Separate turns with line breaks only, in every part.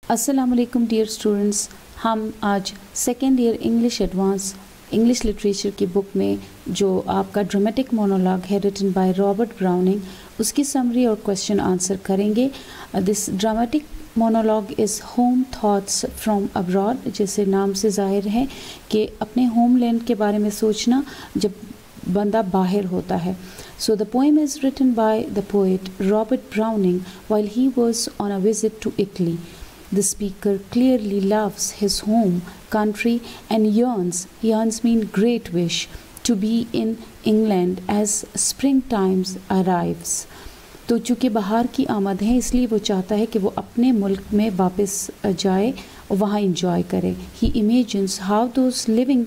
السلام علیکم dear students, ہم آج second year English advance English literature کی بک میں جو آپ کا ڈرامیٹک مونولاگ ہے ریٹن بائی رابرٹ براؤننگ، اس کی سمری اور کویشچن آنسر کریں گے. This dramatic monologue is home thoughts from abroad, جیسے نام سے ظاہر ہے کہ اپنے ہوم لینڈ کے بارے میں سوچنا جب بندہ باہر ہوتا ہے. So the poem is written by the poet Robert Browning while he was on a visit to Italy. The speaker clearly loves his home country and yearns mean great wish, to be in England as springtime arrives. تو چونکہ بہار کی آمد ہے اس لیے وہ چاہتا ہے کہ وہ اپنے ملک میں واپس جائے اور وہاں انجوائے کرے. He imagines how those living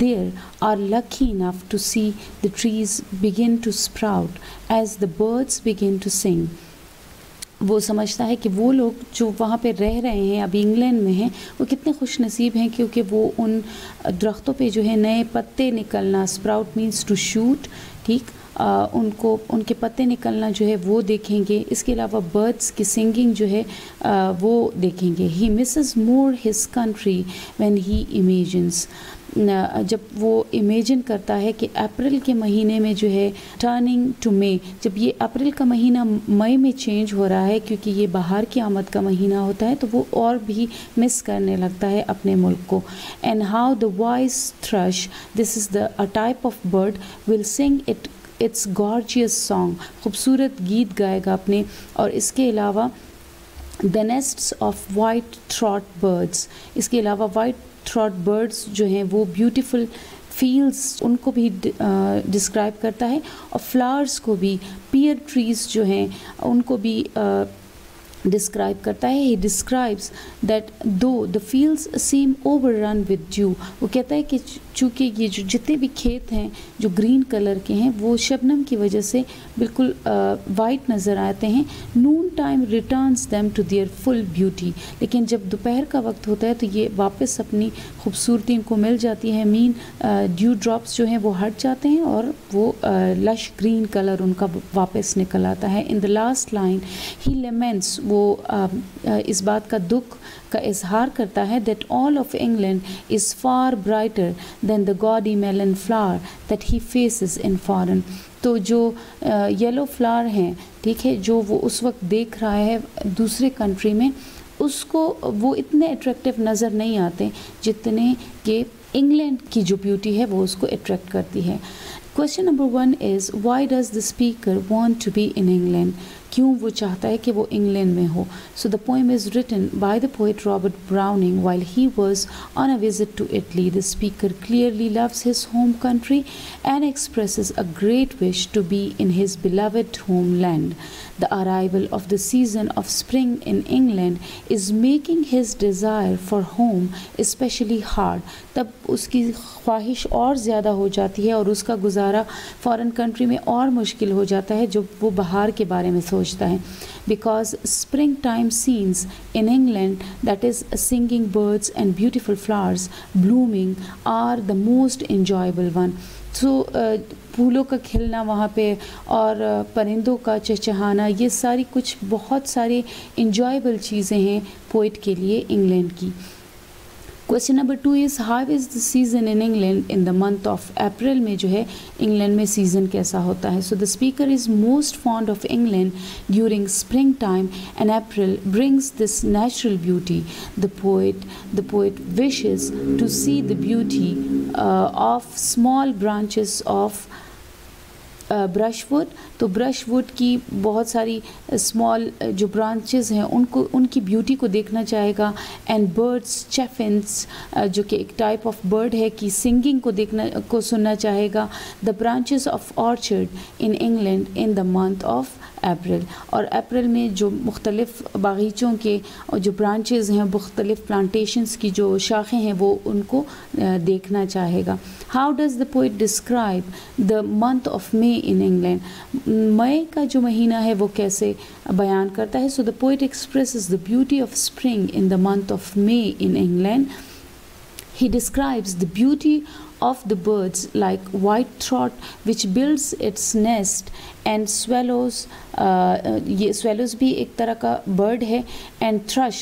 there are lucky enough to see the trees begin to sprout as the birds begin to sing. وہ سمجھتا ہے کہ وہ لوگ جو وہاں پہ رہ رہے ہیں، ابھی انگلینڈ میں ہیں، وہ کتنے خوش نصیب ہیں کیونکہ وہ ان درختوں پہ جو ہے نئے پتے نکلنا، اسپراؤٹ مینس ٹو شوٹ، ٹھیک، ان کے پتے نکلنا جو ہے وہ دیکھیں گے. اس کے علاوہ برڈس کی سنگنگ جو ہے وہ دیکھیں گے. He misses more his country when he imagines, جب وہ امیجن کرتا ہے کہ اپریل کے مہینے میں جو ہے ٹرننگ ٹو مئی، جب یہ اپریل کا مہینہ مئی میں چینج ہو رہا ہے کیونکہ یہ بہار کی آمد کا مہینہ ہوتا ہے، تو وہ اور بھی مس کرنے لگتا ہے اپنے ملک کو. And how the wise thrush, this is the type of bird, will sing its گارجیس song, خوبصورت گیت گائے گا اپنے. اور اس کے علاوہ دا نیسٹس آف وائٹ تھراٹ برڈس، اس کے علاوہ وائٹ تھراٹ برڈس جو ہیں وہ بیوٹیفل فیلڈس ان کو بھی ڈسکرائب کرتا ہے، اور فلاورس کو بھی، پیئر ٹریز جو ہیں ان کو بھی ڈسکرائب کرتا ہے. He describes that though the fields seem over run with dew, وہ کہتا ہے کہ چونکہ یہ جو جتنے بھی کھیت ہیں جو گرین کلر کے ہیں وہ شبنم کی وجہ سے بالکل وائٹ نظر آتے ہیں. Noon time returns them to their full beauty, لیکن جب دوپہر کا وقت ہوتا ہے تو یہ واپس اپنی خوبصورتی ان کو مل جاتی ہے. مین ڈیو ڈراپس جو ہیں وہ ہٹ جاتے ہیں اور وہ لش گرین کلر ان کا واپس نکل آتا ہے. ان دا لاسٹ لائن ہی لیمنٹس، وہ اس بات کا دکھ کا اظہار کرتا ہے that all of England is far brighter than the gaudy melon flower that he faces in foreign. تو جو یلو فلاور ہیں، ٹھیک ہے، جو وہ اس وقت دیکھ رہا ہے دوسرے کنٹری میں، اس کو وہ اتنے اٹریکٹیو نظر نہیں آتے جتنے کہ انگلینڈ کی جو بیوٹی ہے وہ اس کو اٹریکٹ کرتی ہے. Question number 1 is why does the speaker want to be in England؟ کیوں وہ چاہتا ہے کہ وہ انگلینڈ میں ہو. So the poem is written by the poet Robert Browning while he was on a visit to Italy. The speaker clearly loves his home country and expresses a great wish to be in his beloved homeland. The arrival of the season of spring in England is making his desire for home especially hard. تب اس کی خواہش اور زیادہ ہو جاتی ہے اور اس کا گزارا فارن کنٹری میں اور مشکل ہو جاتا ہے جب وہ بہار کے بارے میں سوچتا ہے. Because springtime scenes in England, that is singing birds and beautiful flowers blooming, are the most enjoyable one. So پھولوں کا کھلنا وہاں پہ اور پرندوں کا چہچہانا، یہ ساری کچھ بہت سارے انجوائبل چیزیں ہیں پوئٹ کے لیے انگلینڈ کی. Question number 2 is how is the season in England in the month of April میں جو ہے انگلینڈ میں سیزن کیسا ہوتا ہے. So the speaker is most fond of England during springtime and April brings this natural beauty. The poet wishes to see the beauty of small branches of brush would. تو brush would کی بہت ساری small جو branches ہیں ان کی beauty کو دیکھنا چاہے گا. اینڈ برڈس چیفنس، جو کہ ایک ٹائپ آف برڈ ہے، کی سنگنگ کو سننا چاہے گا. The branches of orchard in England in the month of April, اور اپریل میں جو مختلف باغیچوں کے جو برانچز ہیں، مختلف پلانٹیشنز کی جو شاخیں ہیں، وہ ان کو دیکھنا چاہے گا. How does the poet describe the month of May in England? May کا جو مہینہ ہے وہ کیسے بیان کرتا ہے. So the poet expresses the beauty of spring in the month of May in England. He describes the beauty of the birds like white throat which builds its nest and swallows. یہ swallows بھی ایک طرح کا bird ہے. And thrush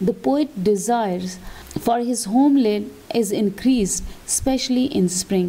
The poet desires for his homeland is increased, especially in spring.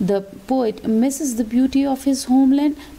The poet misses the beauty of his homeland.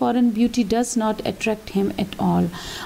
Foreign beauty does not attract him at all.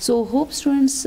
So hope students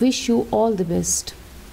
Wish you all the best.